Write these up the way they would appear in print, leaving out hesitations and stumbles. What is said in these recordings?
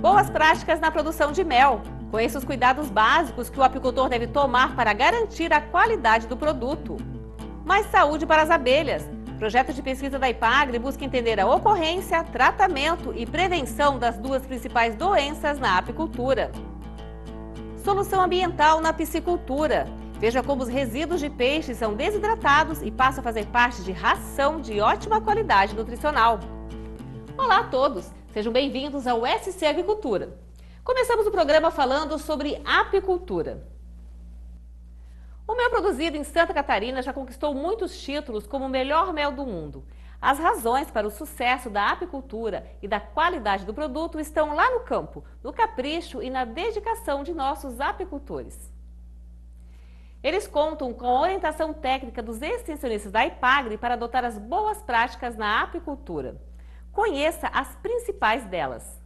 Boas práticas na produção de mel. Conheça os cuidados básicos que o apicultor deve tomar para garantir a qualidade do produto. Mais saúde para as abelhas. Projeto de pesquisa da IPAGRE busca entender a ocorrência, tratamento e prevenção das duas principais doenças na apicultura. Solução ambiental na piscicultura. Veja como os resíduos de peixe são desidratados e passam a fazer parte de ração de ótima qualidade nutricional. Olá a todos, sejam bem-vindos ao SC Agricultura. Começamos o programa falando sobre apicultura. O mel produzido em Santa Catarina já conquistou muitos títulos como o melhor mel do mundo. As razões para o sucesso da apicultura e da qualidade do produto estão lá no campo, no capricho e na dedicação de nossos apicultores. Eles contam com a orientação técnica dos extensionistas da IPAGRE para adotar as boas práticas na apicultura. Conheça as principais delas.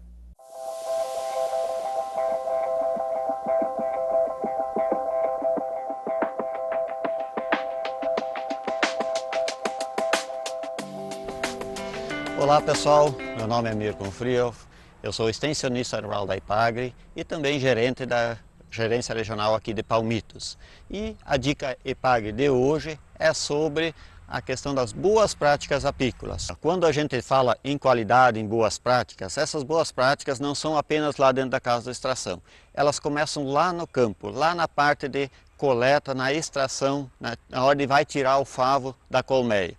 Olá pessoal, meu nome é Mirko Frio, eu sou extensionista rural da IPAGRE e também gerente da Gerência Regional aqui de Palmitos. E a dica IPAGRE de hoje é sobre a questão das boas práticas apícolas. Quando a gente fala em qualidade, em boas práticas, essas boas práticas não são apenas lá dentro da casa de extração. Elas começam lá no campo, lá na parte de coleta, na extração, na hora de vai tirar o favo da colmeia.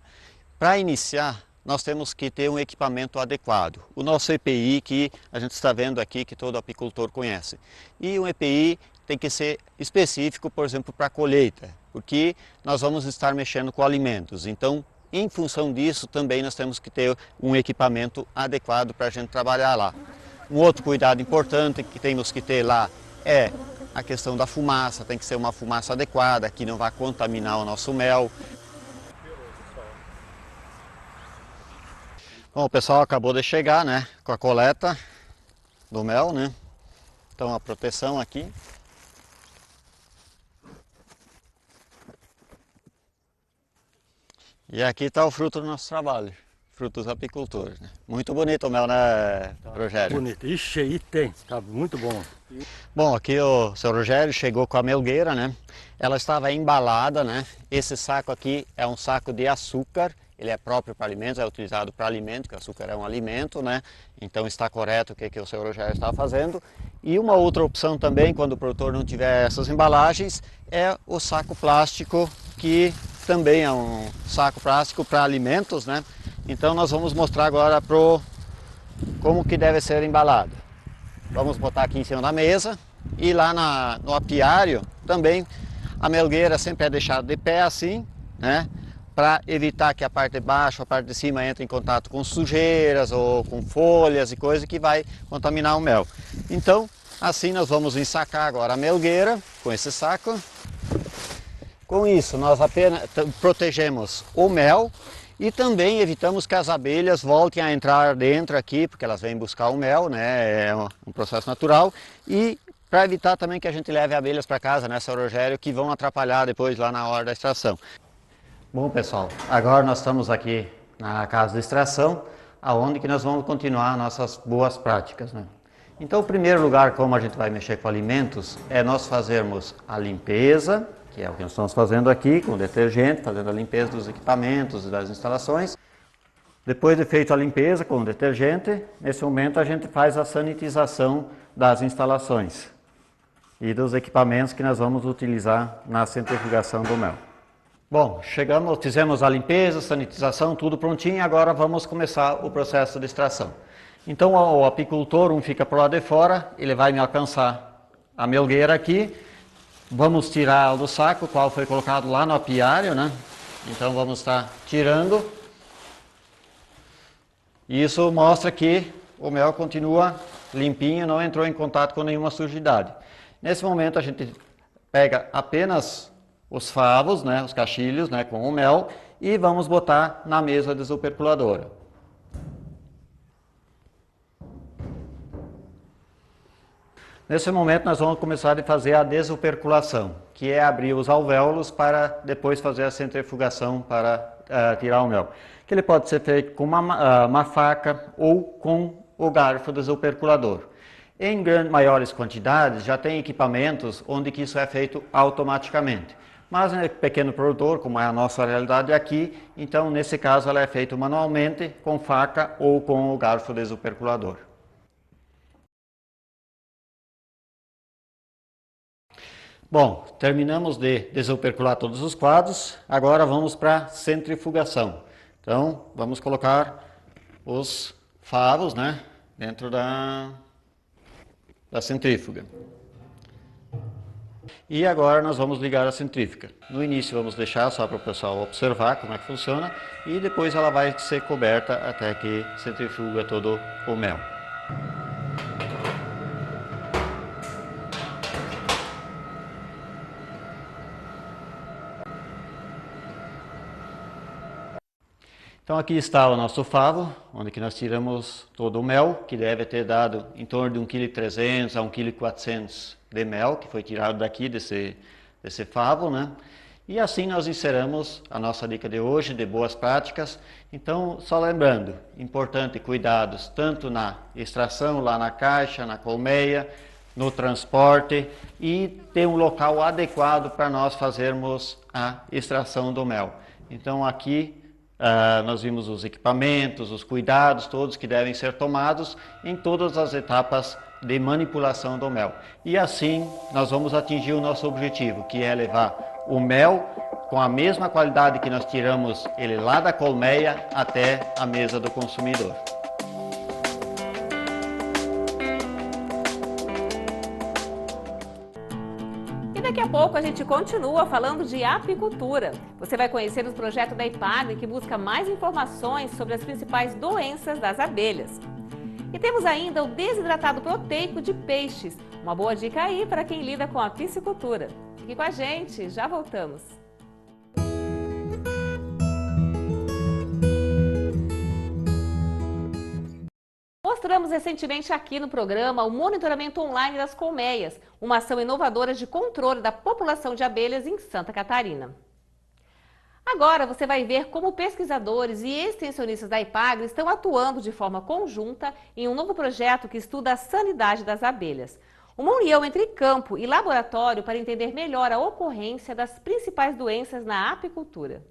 Para iniciar, nós temos que ter um equipamento adequado. O nosso EPI que a gente está vendo aqui, que todo apicultor conhece. E um EPI tem que ser específico, por exemplo, para a colheita, porque nós vamos estar mexendo com alimentos. Então, em função disso, também nós temos que ter um equipamento adequado para a gente trabalhar lá. Um outro cuidado importante que temos que ter lá é a questão da fumaça. Tem que ser uma fumaça adequada, que não vai contaminar o nosso mel. Bom, o pessoal acabou de chegar, né, com a coleta do mel, né? Então a proteção aqui. E aqui está o fruto do nosso trabalho, frutos dos apicultores, né? Muito bonito o mel, né, Rogério? Bonito. Ixi, aí tem, tá muito bom. Bom, aqui o seu Rogério chegou com a melgueira, né? Ela estava embalada, né? Esse saco aqui é um saco de açúcar. Ele é próprio para alimentos, é utilizado para alimento, porque o açúcar é um alimento, né? Então está correto o que o seu Rogério está fazendo. E uma outra opção também, quando o produtor não tiver essas embalagens, é o saco plástico, que também é um saco plástico para alimentos, né? Então nós vamos mostrar agora como que deve ser embalado. Vamos botar aqui em cima da mesa e lá no apiário também a melgueira sempre é deixada de pé assim, né? Para evitar que a parte de baixo, a parte de cima entre em contato com sujeiras ou com folhas e coisa que vai contaminar o mel. Então, assim nós vamos ensacar agora a melgueira com esse saco. Com isso, nós apenas protegemos o mel e também evitamos que as abelhas voltem a entrar dentro aqui, porque elas vêm buscar o mel, né? É um processo natural. E para evitar também que a gente leve abelhas para casa, né, seu Rogério, que vão atrapalhar depois lá na hora da extração. Bom pessoal, agora nós estamos aqui na casa de extração, aonde que nós vamos continuar nossas boas práticas, né? Então, o primeiro lugar, como a gente vai mexer com alimentos, é nós fazermos a limpeza, que é o que nós estamos fazendo aqui, com detergente, fazendo a limpeza dos equipamentos e das instalações. Depois de feito a limpeza com o detergente, nesse momento a gente faz a sanitização das instalações e dos equipamentos que nós vamos utilizar na centrifugação do mel. Bom, fizemos a limpeza, sanitização, tudo prontinho, agora vamos começar o processo de extração. Então o apicultor, fica para o lado de fora, ele vai me alcançar a melgueira aqui, vamos tirar do saco, qual foi colocado lá no apiário, né? Então vamos estar tirando. Isso mostra que o mel continua limpinho, não entrou em contato com nenhuma sujidade. Nesse momento a gente pega apenas os favos, né, os cachilhos, né, com o mel, e vamos botar na mesa desoperculadora. Nesse momento nós vamos começar a fazer a desoperculação, que é abrir os alvéolos para depois fazer a centrifugação para tirar o mel. Que ele pode ser feito com uma faca ou com o garfo desoperculador. Em maiores quantidades, já tem equipamentos onde que isso é feito automaticamente. Mas em pequeno produtor, como é a nossa realidade aqui, então nesse caso ela é feita manualmente, com faca ou com o garfo desoperculador. Bom, terminamos de desopercular todos os quadros, agora vamos para a centrifugação. Então, vamos colocar os favos, né, dentro da centrífuga. E agora nós vamos ligar a centrífuga. No início vamos deixar só para o pessoal observar como é que funciona e depois ela vai ser coberta até que centrifuga todo o mel. Então aqui está o nosso favo, onde que nós tiramos todo o mel, que deve ter dado em torno de 1,3 kg a 1,4 kg de mel, que foi tirado daqui desse favo, né? E assim nós encerramos a nossa dica de hoje, de boas práticas. Então, só lembrando, importante cuidados tanto na extração, lá na caixa, na colmeia, no transporte e ter um local adequado para nós fazermos a extração do mel. Então aqui nós vimos os equipamentos, os cuidados todos que devem ser tomados em todas as etapas de manipulação do mel. E assim nós vamos atingir o nosso objetivo, que é levar o mel com a mesma qualidade que nós tiramos ele lá da colmeia até a mesa do consumidor. Daqui a pouco a gente continua falando de apicultura. Você vai conhecer os projetos da IPAGRE que busca mais informações sobre as principais doenças das abelhas. E temos ainda o desidratado proteico de peixes. Uma boa dica aí para quem lida com a piscicultura. Fique com a gente, já voltamos. Mostramos recentemente aqui no programa o monitoramento online das colmeias, uma ação inovadora de controle da população de abelhas em Santa Catarina. Agora você vai ver como pesquisadores e extensionistas da IPAGRE estão atuando de forma conjunta em um novo projeto que estuda a sanidade das abelhas. Uma união entre campo e laboratório para entender melhor a ocorrência das principais doenças na apicultura.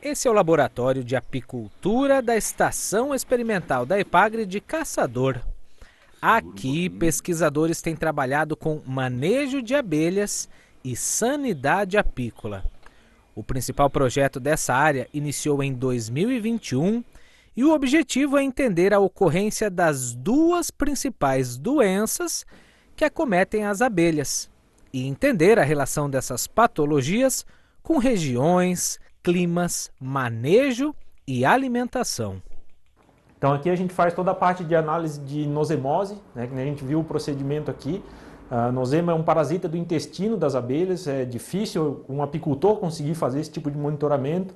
Esse é o Laboratório de Apicultura da Estação Experimental da IPAGRE de Caçador. Aqui, pesquisadores têm trabalhado com manejo de abelhas e sanidade apícola. O principal projeto dessa área iniciou em 2021 e o objetivo é entender a ocorrência das duas principais doenças que acometem as abelhas e entender a relação dessas patologias com regiões, climas, manejo e alimentação. Então aqui a gente faz toda a parte de análise de nosemose, né, que a gente viu o procedimento aqui. A nosema é um parasita do intestino das abelhas, é difícil um apicultor conseguir fazer esse tipo de monitoramento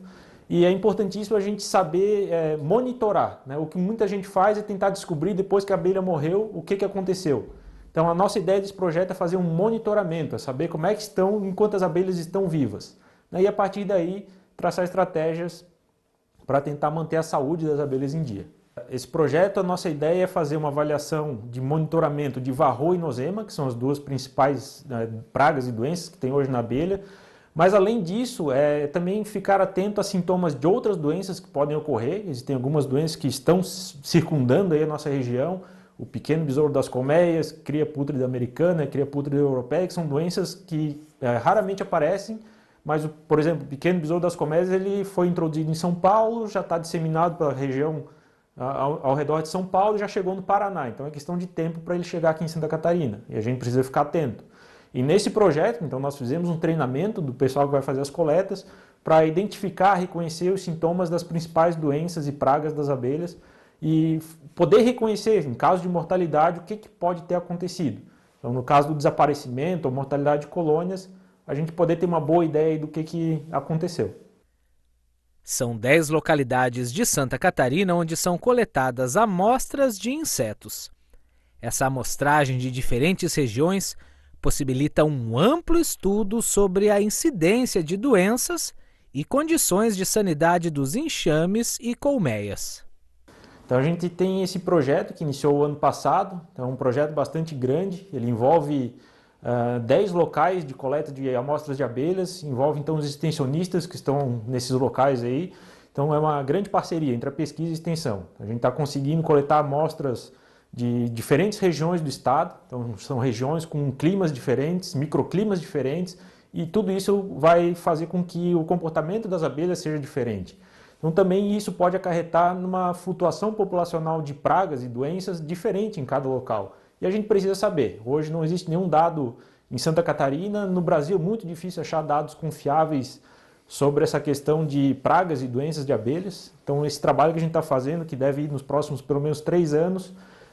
e é importantíssimo a gente saber monitorar, né? O que muita gente faz é tentar descobrir depois que a abelha morreu o que aconteceu. Então a nossa ideia desse projeto é fazer um monitoramento, é saber como é que estão enquanto as abelhas estão vivas. E a partir daí traçar estratégias para tentar manter a saúde das abelhas em dia. Esse projeto, a nossa ideia é fazer uma avaliação de monitoramento de varroa e nosema, que são as duas principais pragas e doenças que tem hoje na abelha, mas além disso, também ficar atento a sintomas de outras doenças que podem ocorrer. Existem algumas doenças que estão circundando aí a nossa região, o pequeno besouro das colmeias, cria pútrida americana, cria pútrida europeia, que são doenças que raramente aparecem, mas, por exemplo, o pequeno besouro das colmeias ele foi introduzido em São Paulo, já está disseminado pela região ao redor de São Paulo e já chegou no Paraná. Então é questão de tempo para ele chegar aqui em Santa Catarina e a gente precisa ficar atento. E nesse projeto, então, nós fizemos um treinamento do pessoal que vai fazer as coletas para identificar, reconhecer os sintomas das principais doenças e pragas das abelhas e poder reconhecer, em caso de mortalidade, o que pode ter acontecido. Então, no caso do desaparecimento ou mortalidade de colônias, a gente poder ter uma boa ideia do que aconteceu. São 10 localidades de Santa Catarina onde são coletadas amostras de insetos. Essa amostragem de diferentes regiões possibilita um amplo estudo sobre a incidência de doenças e condições de sanidade dos enxames e colmeias. Então a gente tem esse projeto que iniciou o ano passado, então é um projeto bastante grande, ele envolve 10 locais de coleta de amostras de abelhas, envolve então os extensionistas que estão nesses locais aí, então é uma grande parceria entre a pesquisa e a extensão. A gente está conseguindo coletar amostras de diferentes regiões do estado, então são regiões com climas diferentes, microclimas diferentes, e tudo isso vai fazer com que o comportamento das abelhas seja diferente. Então também isso pode acarretar numa flutuação populacional de pragas e doenças diferente em cada local. E a gente precisa saber, hoje não existe nenhum dado em Santa Catarina, no Brasil é muito difícil achar dados confiáveis sobre essa questão de pragas e doenças de abelhas. Então esse trabalho que a gente está fazendo, que deve ir nos próximos pelo menos 3 anos,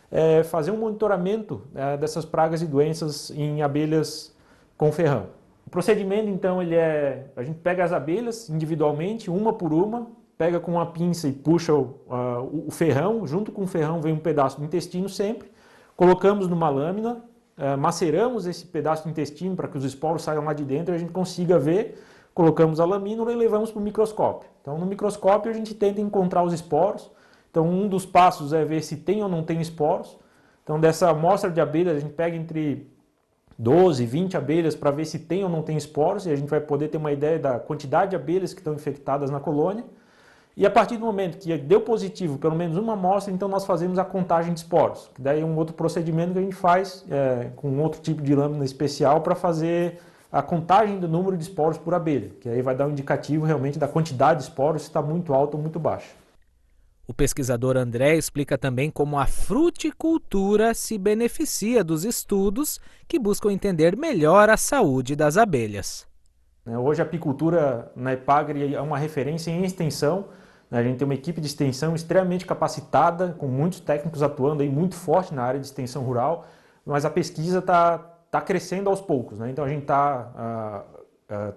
é fazer um monitoramento dessas pragas e doenças em abelhas com ferrão. O procedimento então a gente pega as abelhas individualmente, uma por uma, pega com uma pinça e puxa o ferrão, junto com o ferrão vem um pedaço do intestino sempre, colocamos numa lâmina, maceramos esse pedaço do intestino para que os esporos saiam lá de dentro e a gente consiga ver, colocamos a lamínula e levamos para o microscópio. Então no microscópio a gente tenta encontrar os esporos, então um dos passos é ver se tem ou não tem esporos. Então dessa amostra de abelhas a gente pega entre 12, 20 abelhas para ver se tem ou não tem esporos e a gente vai poder ter uma ideia da quantidade de abelhas que estão infectadas na colônia. E a partir do momento que deu positivo pelo menos uma amostra, então nós fazemos a contagem de esporos. Que daí é um outro procedimento que a gente faz com outro tipo de lâmina especial para fazer a contagem do número de esporos por abelha. Que aí vai dar um indicativo realmente da quantidade de esporos, se está muito alto ou muito baixo. O pesquisador André explica também como a fruticultura se beneficia dos estudos que buscam entender melhor a saúde das abelhas. Hoje a apicultura na Epagre é uma referência em extensão. A gente tem uma equipe de extensão extremamente capacitada, com muitos técnicos atuando aí muito forte na área de extensão rural, mas a pesquisa está crescendo aos poucos, né? Então a gente está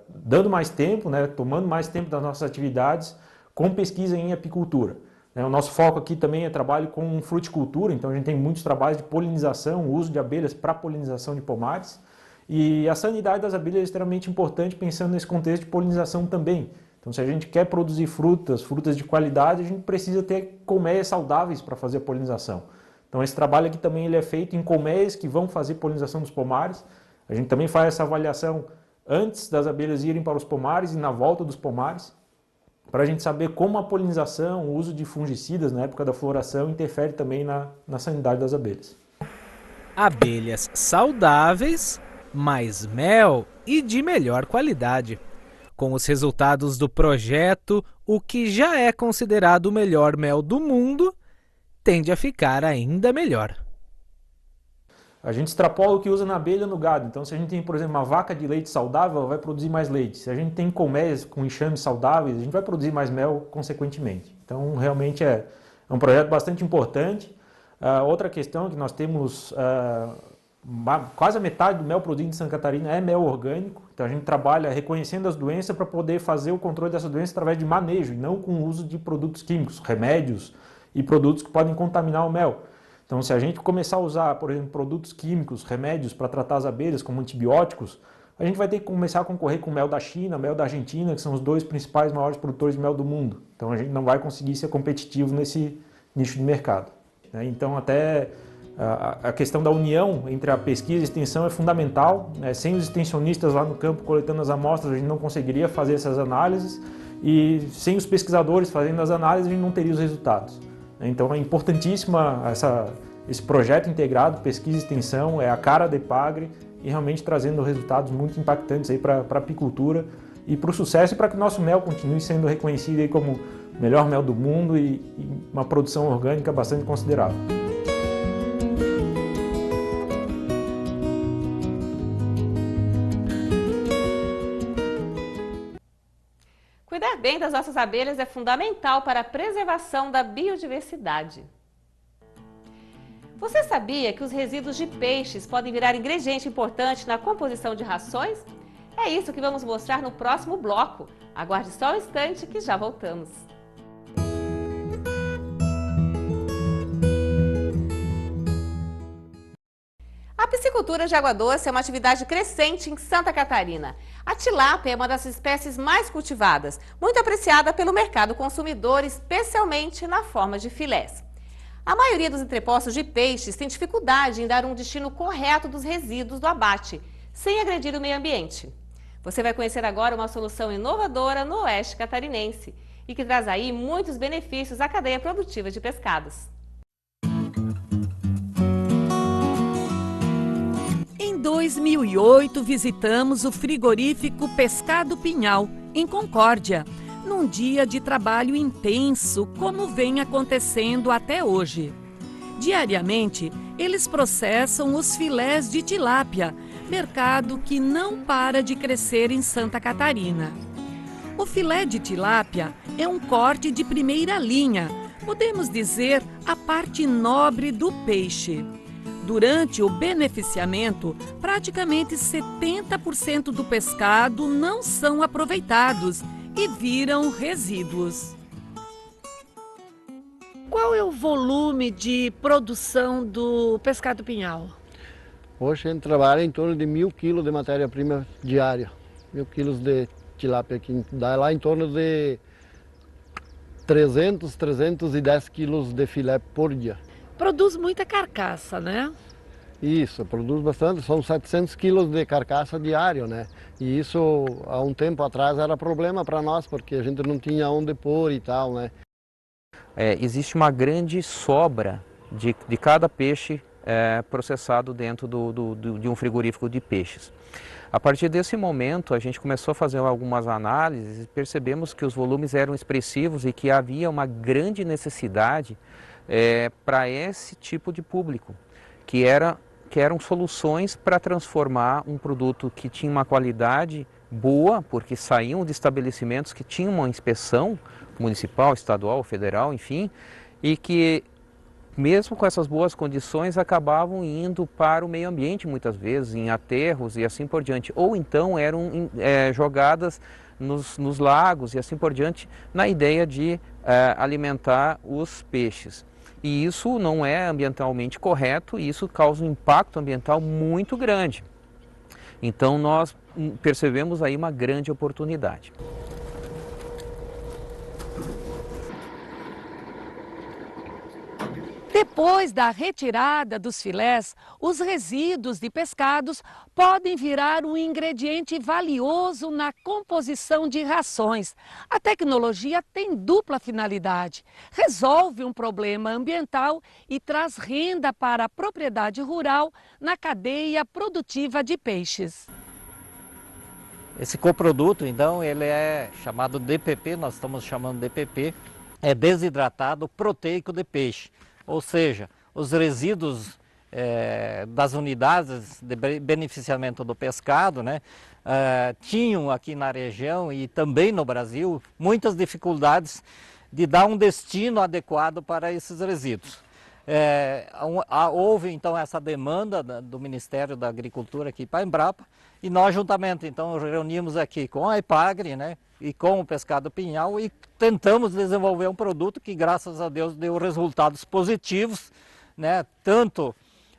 dando mais tempo, né? Tomando mais tempo das nossas atividades com pesquisa em apicultura. O nosso foco aqui também é trabalho com fruticultura, então a gente tem muitos trabalhos de polinização, uso de abelhas para polinização de pomares, e a sanidade das abelhas é extremamente importante pensando nesse contexto de polinização também. Então, se a gente quer produzir frutas de qualidade, a gente precisa ter colmeias saudáveis para fazer a polinização. Então, esse trabalho aqui também ele é feito em colmeias que vão fazer polinização dos pomares. A gente também faz essa avaliação antes das abelhas irem para os pomares e na volta dos pomares, para a gente saber como a polinização, o uso de fungicidas na época da floração interfere também na sanidade das abelhas. Abelhas saudáveis, mais mel e de melhor qualidade. Com os resultados do projeto, o que já é considerado o melhor mel do mundo tende a ficar ainda melhor. A gente extrapola o que usa na abelha no gado. Então, se a gente tem, por exemplo, uma vaca de leite saudável, ela vai produzir mais leite. Se a gente tem colmeias com enxames saudáveis, a gente vai produzir mais mel consequentemente. Então, realmente é um projeto bastante importante. Outra questão é que nós temos quase a metade do mel produzido em Santa Catarina é mel orgânico. Então, a gente trabalha reconhecendo as doenças para poder fazer o controle dessa doença através de manejo e não com o uso de produtos químicos, remédios e produtos que podem contaminar o mel. Então, se a gente começar a usar, por exemplo, produtos químicos, remédios para tratar as abelhas, como antibióticos, a gente vai ter que começar a concorrer com mel da China, mel da Argentina, que são os 2 principais maiores produtores de mel do mundo. Então, a gente não vai conseguir ser competitivo nesse nicho de mercado. Então, até a questão da união entre a pesquisa e a extensão é fundamental. Sem os extensionistas lá no campo coletando as amostras, a gente não conseguiria fazer essas análises. E sem os pesquisadores fazendo as análises, a gente não teria os resultados. Então é importantíssima esse projeto integrado, pesquisa e extensão, é a cara da Epagre e realmente trazendo resultados muito impactantes para a apicultura e para o sucesso e para que o nosso mel continue sendo reconhecido aí como o melhor mel do mundo e uma produção orgânica bastante considerável. Cuidar bem das nossas abelhas é fundamental para a preservação da biodiversidade. Você sabia que os resíduos de peixes podem virar ingrediente importante na composição de rações? É isso que vamos mostrar no próximo bloco. Aguarde só um instante que já voltamos. A piscicultura de água doce é uma atividade crescente em Santa Catarina. A tilápia é uma das espécies mais cultivadas, muito apreciada pelo mercado consumidor, especialmente na forma de filés. A maioria dos entrepostos de peixes tem dificuldade em dar um destino correto dos resíduos do abate, sem agredir o meio ambiente. Você vai conhecer agora uma solução inovadora no oeste catarinense e que traz aí muitos benefícios à cadeia produtiva de pescados. Em 2008, visitamos o frigorífico Pescado Pinhal, em Concórdia, num dia de trabalho intenso, como vem acontecendo até hoje. Diariamente, eles processam os filés de tilápia, mercado que não para de crescer em Santa Catarina. O filé de tilápia é um corte de primeira linha, podemos dizer a parte nobre do peixe. Durante o beneficiamento, praticamente 70% do pescado não são aproveitados e viram resíduos. Qual é o volume de produção do Pescado Pinhal? Hoje a gente trabalha em torno de 1.000 quilos de matéria-prima diária. 1.000 quilos de tilápia, que dá lá em torno de 310 quilos de filé por dia. Produz muita carcaça, né? Isso, produz bastante, são 700 quilos de carcaça diário, né? E isso, há um tempo atrás, era problema para nós, porque a gente não tinha onde pôr e tal, né? Existe uma grande sobra de cada peixe processado dentro de um frigorífico de peixes. A partir desse momento, a gente começou a fazer algumas análises e percebemos que os volumes eram expressivos e que havia uma grande necessidade para esse tipo de público, que eram soluções para transformar um produto que tinha uma qualidade boa, porque saíam de estabelecimentos que tinham uma inspeção municipal, estadual, federal, enfim, e que mesmo com essas boas condições acabavam indo para o meio ambiente muitas vezes, em aterros e assim por diante, ou então eram jogadas nos lagos e assim por diante, na ideia de alimentar os peixes. E isso não é ambientalmente correto e isso causa um impacto ambiental muito grande. Então nós percebemos aí uma grande oportunidade. Depois da retirada dos filés, os resíduos de pescados podem virar um ingrediente valioso na composição de rações. A tecnologia tem dupla finalidade: resolve um problema ambiental e traz renda para a propriedade rural na cadeia produtiva de peixes. Esse coproduto, então, ele é chamado DPP, nós estamos chamando DPP, é desidratado proteico de peixe. Ou seja, os resíduos das unidades de beneficiamento do pescado, né, tinham aqui na região e também no Brasil muitas dificuldades de dar um destino adequado para esses resíduos. Houve então essa demanda do Ministério da Agricultura aqui para a Embrapa e nós juntamente então reunimos aqui com a Ipagre, né, e com o Pescado Pinhal e tentamos desenvolver um produto que, graças a Deus, deu resultados positivos, né, tanto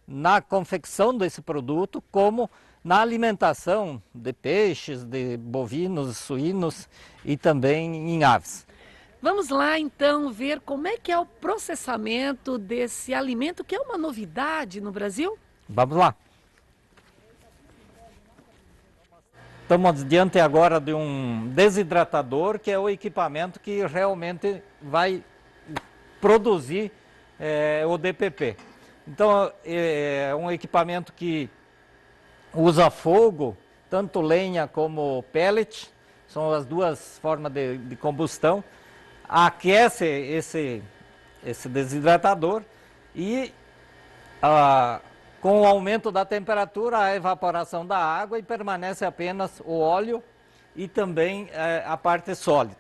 na confecção desse produto como na alimentação de peixes, de bovinos, suínos e também em aves. Vamos lá então ver como é que é o processamento desse alimento, que é uma novidade no Brasil? Vamos lá. Estamos diante agora de um desidratador, que é o equipamento que realmente vai produzir o DPP. Então, é um equipamento que usa fogo, tanto lenha como pellet, são as duas formas de combustão, aquece esse desidratador e com o aumento da temperatura, a evaporação da água e permanece apenas o óleo e também a parte sólida.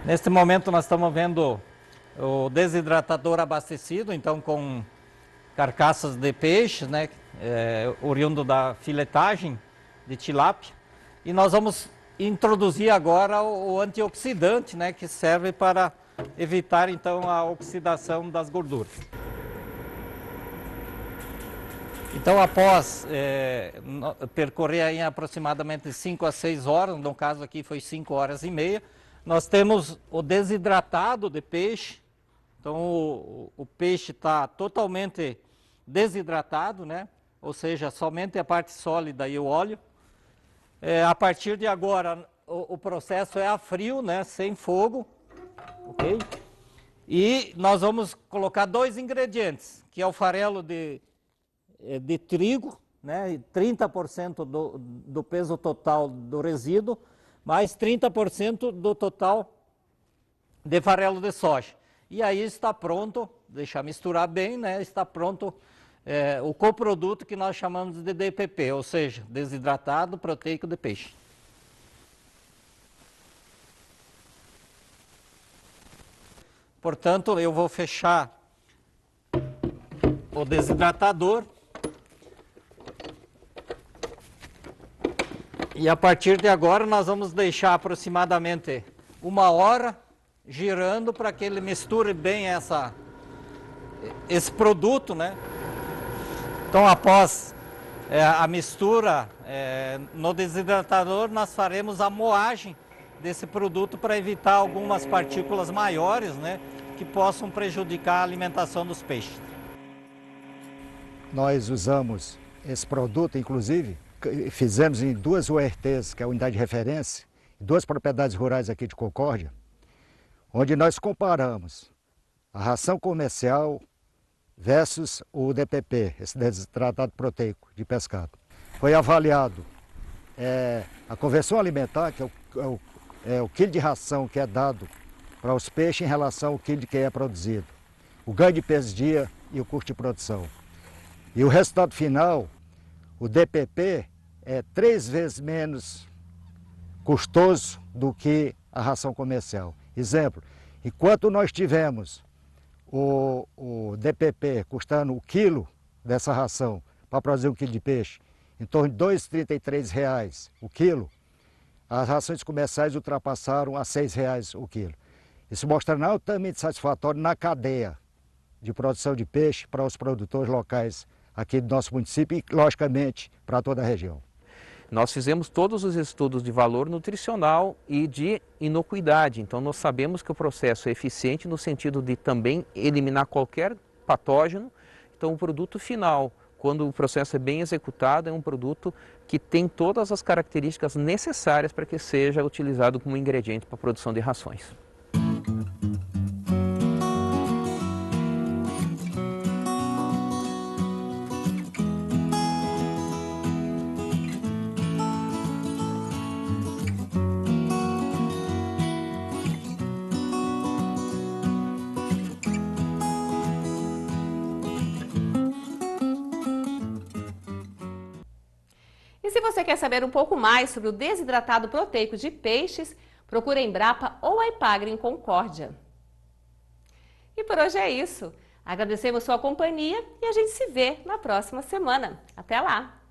Neste momento nós estamos vendo o desidratador abastecido, então com carcaças de peixes, né, oriundo da filetagem de tilápia. E nós vamos introduzir agora o antioxidante, né, que serve para evitar então a oxidação das gorduras. Então, após percorrer em aproximadamente 5 a 6 horas, no caso aqui foi 5 horas e meia, nós temos o desidratado de peixe. Então, o peixe está totalmente desidratado, né? Ou seja, somente a parte sólida e o óleo. A partir de agora, o processo é a frio, né? Sem fogo, ok? E nós vamos colocar 2 ingredientes, que é o farelo de trigo, né? 30% do peso total do resíduo, mais 30% do total de farelo de soja. E aí está pronto, deixar misturar bem, né? Está pronto o coproduto que nós chamamos de DPP, ou seja, desidratado proteico de peixe. Portanto, eu vou fechar o desidratador. E a partir de agora nós vamos deixar aproximadamente 1 hora girando para que ele misture bem esse produto, né? Então, após a mistura no desidratador, nós faremos a moagem desse produto para evitar algumas partículas maiores, né, que possam prejudicar a alimentação dos peixes. Nós usamos esse produto, inclusive, fizemos em 2 URTs, que é a unidade de referência, 2 propriedades rurais aqui de Concórdia, onde nós comparamos a ração comercial versus o DPP, esse desidratado proteico de pescado. Foi avaliado a conversão alimentar, que é o quilo de ração que é dado para os peixes em relação ao quilo que é produzido, o ganho de peso dia e o custo de produção. E o resultado final, o DPP, é 3 vezes menos custoso do que a ração comercial. Exemplo, enquanto nós tivemos o DPP custando o quilo dessa ração para produzir 1 quilo de peixe, em torno de R$ 2,33 o quilo, as rações comerciais ultrapassaram a R$ 6,00 o quilo. Isso mostra altamente satisfatório na cadeia de produção de peixe para os produtores locais aqui do nosso município e, logicamente, para toda a região. Nós fizemos todos os estudos de valor nutricional e de inocuidade, então nós sabemos que o processo é eficiente no sentido de também eliminar qualquer patógeno. Então o produto final, quando o processo é bem executado, é um produto que tem todas as características necessárias para que seja utilizado como ingrediente para a produção de rações. E se você quer saber um pouco mais sobre o desidratado proteico de peixes, procure a Embrapa ou a Ipagre em Concórdia. E por hoje é isso. Agradecemos sua companhia e a gente se vê na próxima semana. Até lá!